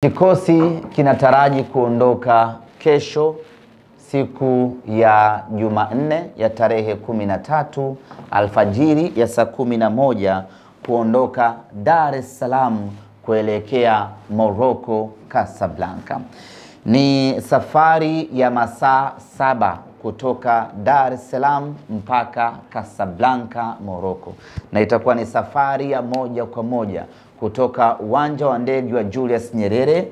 Kikosi kinataraji kuondoka kesho siku ya Jumanne ya tarehe 13 alfajiri ya saa 11 kuondoka Dar es Salaam kuelekea Morocco Casablanca. Ni safari ya masaa 7 kutoka Dar es Salaam mpaka Casablanca Morocco, na itakuwa ni safari ya moja kwa moja kutoka uwanja wa ndege wa Julius Nyerere.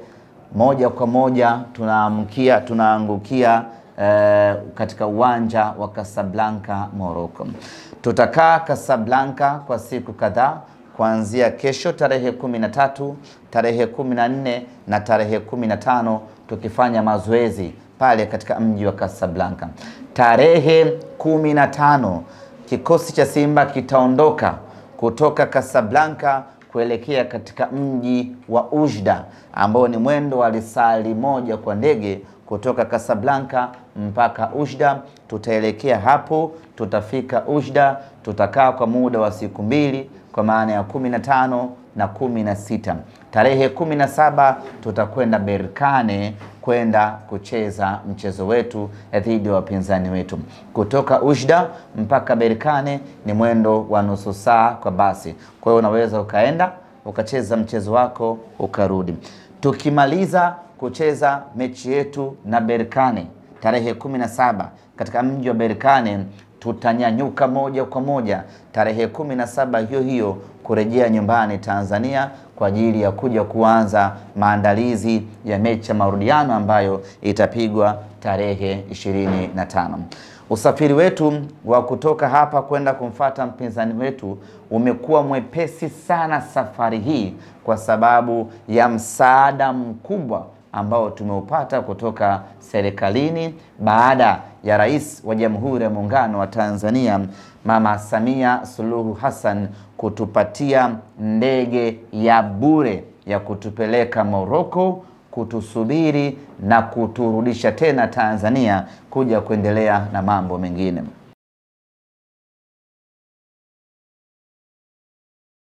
Moja kwa moja tunaangukia katika uwanja wa Casablanca Morocco. Tutakaa Casablanca kwa siku kadhaa kuanzia kesho tarehe 13, tarehe 14 na tarehe 15, tukifanya mazoezi pale katika mji wa Casablanca. Tarehe 15 kikosi cha Simba kitaondoka kutoka Casablanca kuelekea katika mji wa Ujda, ambao ni mwendo wa lisali moja kwa ndege kutoka Casablanca mpaka Ujda. Tutaelekea hapo, tutafika Ujda, tutakaa kwa muda wa siku 2 kwa maana ya 15 na 16. Tarehe 17 tutakwenda Berkane kwenda kucheza mchezo wetu dhidi ya wapinzani wetu. Kutoka Ujda mpaka Berkane ni mwendo wa nusu saa kwa basi. Kwa hiyo unaweza ukaenda ukacheza mchezo wako ukarudi. Tukimaliza kucheza mechi yetu na Berkane tarehe 17 katika mji wa Berkane, tutanyanyuka moja kwa moja tarehe 17 hiyo hiyo kurejea nyumbani Tanzania kwa ajili ya kuja kuanza maandalizi ya mechi ya marudiano ambayo itapigwa tarehe 25. Usafiri wetu wa kutoka hapa kwenda kumfuata mpinzani wetu umekuwa mwepesi sana safari hii kwa sababu ya msaada mkubwa ambao tumeupata kutoka serikalini baada ya Rais wa Jamhuri ya Muungano wa Tanzania Mama Samia Suluhu Hassan kutupatia ndege ya bure ya kutupeleka Morocco, kutusubiri na kuturudisha tena Tanzania kuja kuendelea na mambo mengine.